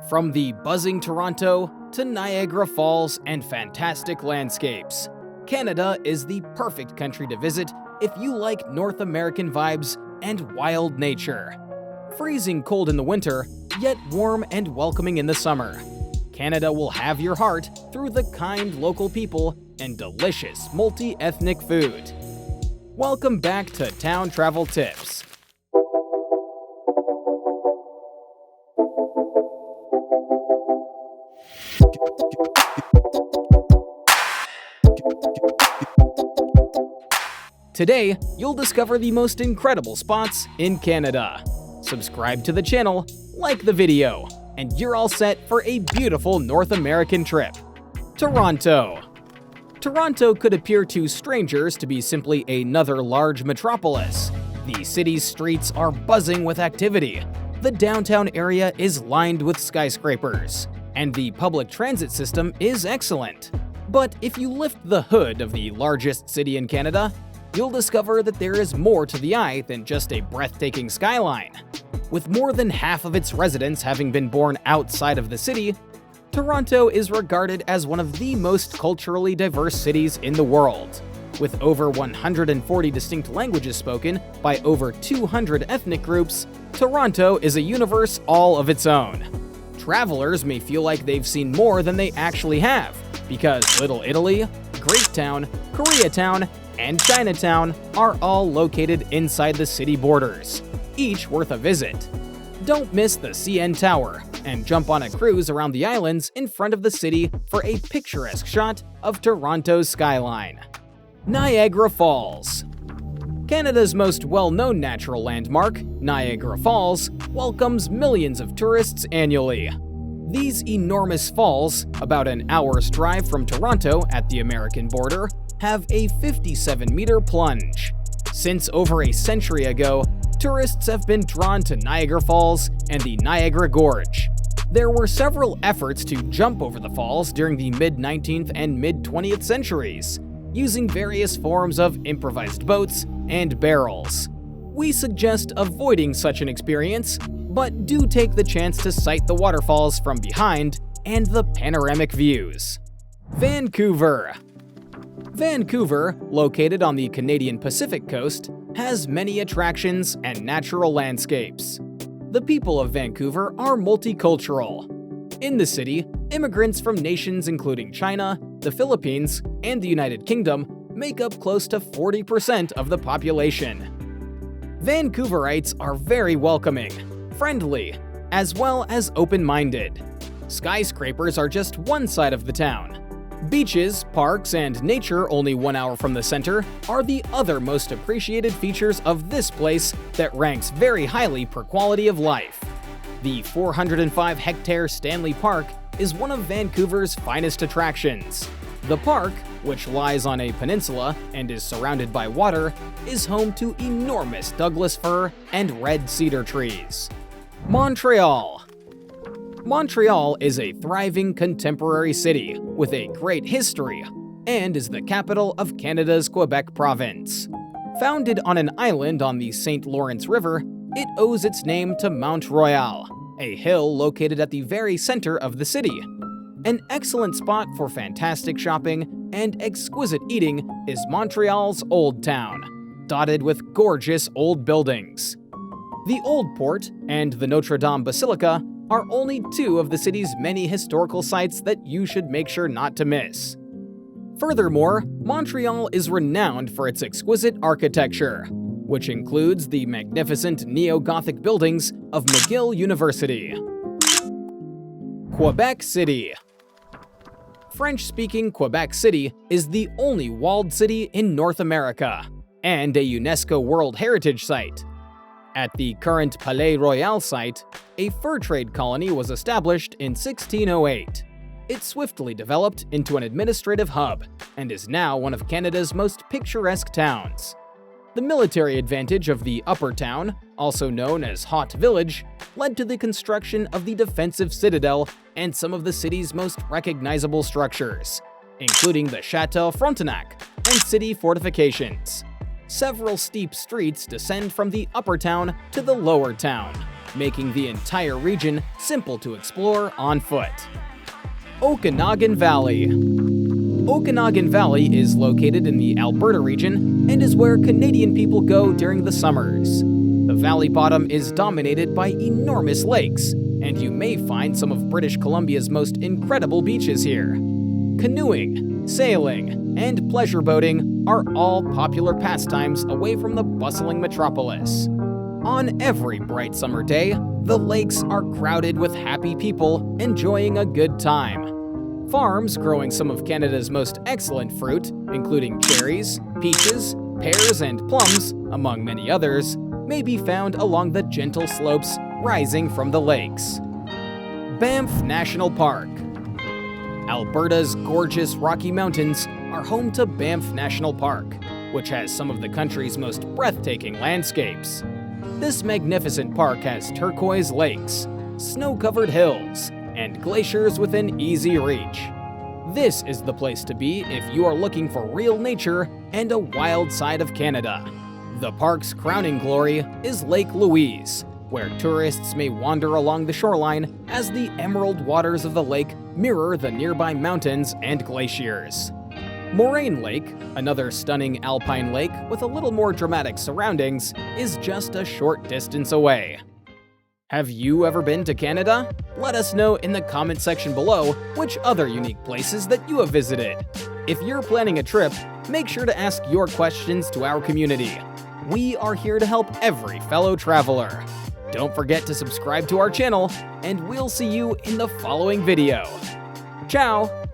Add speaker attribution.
Speaker 1: From the buzzing Toronto to Niagara Falls and fantastic landscapes, Canada is the perfect country to visit if you like North American vibes and wild nature. Freezing cold in the winter, yet warm and welcoming in the summer, Canada will have your heart through the kind local people and delicious multi-ethnic food. Welcome back to Town Travel Tips. Today, you'll discover the most incredible spots in Canada. Subscribe to the channel, like the video, and you're all set for a beautiful North American trip. Toronto. Toronto could appear to strangers to be simply another large metropolis. The city's streets are buzzing with activity. The downtown area is lined with skyscrapers, and the public transit system is excellent. But if you lift the hood of the largest city in Canada, you'll discover that there is more to the eye than just a breathtaking skyline. With more than half of its residents having been born outside of the city, Toronto is regarded as one of the most culturally diverse cities in the world. With over 140 distinct languages spoken by over 200 ethnic groups, Toronto is a universe all of its own. Travelers may feel like they've seen more than they actually have, because Little Italy, Greektown, Koreatown, and Chinatown are all located inside the city borders, each worth a visit. Don't miss the CN Tower and jump on a cruise around the islands in front of the city for a picturesque shot of Toronto's skyline. Niagara Falls. Canada's most well-known natural landmark, Niagara Falls, welcomes millions of tourists annually. These enormous falls, about an hour's drive from Toronto at the American border, have a 57-meter plunge. Since over a century ago, tourists have been drawn to Niagara Falls and the Niagara Gorge. There were several efforts to jump over the falls during the mid-19th and mid-20th centuries, using various forms of improvised boats and barrels. We suggest avoiding such an experience, but do take the chance to sight the waterfalls from behind and the panoramic views. Vancouver. Vancouver, located on the Canadian Pacific coast, has many attractions and natural landscapes. The people of Vancouver are multicultural. In the city, immigrants from nations including China, the Philippines, and the United Kingdom make up close to 40% of the population. Vancouverites are very welcoming, friendly, as well as open-minded. Skyscrapers are just one side of the town. Beaches, parks, and nature only 1 hour from the center are the other most appreciated features of this place that ranks very highly per quality of life. The 405-hectare Stanley Park is one of Vancouver's finest attractions. The park, which lies on a peninsula and is surrounded by water, is home to enormous Douglas fir and red cedar trees. Montreal. Montreal is a thriving contemporary city with a great history and is the capital of Canada's Quebec province. Founded on an island on the St. Lawrence River, it owes its name to Mount Royal, a hill located at the very center of the city. An excellent spot for fantastic shopping and exquisite eating is Montreal's Old Town, dotted with gorgeous old buildings. The Old Port and the Notre Dame Basilica are only two of the city's many historical sites that you should make sure not to miss. Furthermore, Montreal is renowned for its exquisite architecture, which includes the magnificent neo-Gothic buildings of McGill University. Quebec City. French-speaking Quebec City is the only walled city in North America and a UNESCO World Heritage Site. At the current Palais Royal site, a fur trade colony was established in 1608. It swiftly developed into an administrative hub and is now one of Canada's most picturesque towns. The military advantage of the Upper Town, also known as Hot Village, led to the construction of the defensive citadel and some of the city's most recognizable structures, including the Chateau Frontenac and city fortifications. Several steep streets descend from the Upper Town to the Lower Town, making the entire region simple to explore on foot. Okanagan Valley. Okanagan Valley is located in the Alberta region and is where Canadian people go during the summers. The valley bottom is dominated by enormous lakes, and you may find some of British Columbia's most incredible beaches here. Canoeing, sailing, and pleasure boating are all popular pastimes away from the bustling metropolis. On every bright summer day, the lakes are crowded with happy people enjoying a good time. Farms growing some of Canada's most excellent fruit, including cherries, peaches, pears, and plums, among many others, may be found along the gentle slopes rising from the lakes. Banff National Park. Alberta's gorgeous Rocky Mountains are home to Banff National Park, which has some of the country's most breathtaking landscapes. This magnificent park has turquoise lakes, snow-covered hills, and glaciers within easy reach. This is the place to be if you are looking for real nature and a wild side of Canada. The park's crowning glory is Lake Louise, where tourists may wander along the shoreline as the emerald waters of the lake mirror the nearby mountains and glaciers. Moraine Lake, another stunning alpine lake with a little more dramatic surroundings, is just a short distance away. Have you ever been to Canada? Let us know in the comment section below which other unique places that you have visited. If you're planning a trip, make sure to ask your questions to our community. We are here to help every fellow traveler. Don't forget to subscribe to our channel, and we'll see you in the following video. Ciao!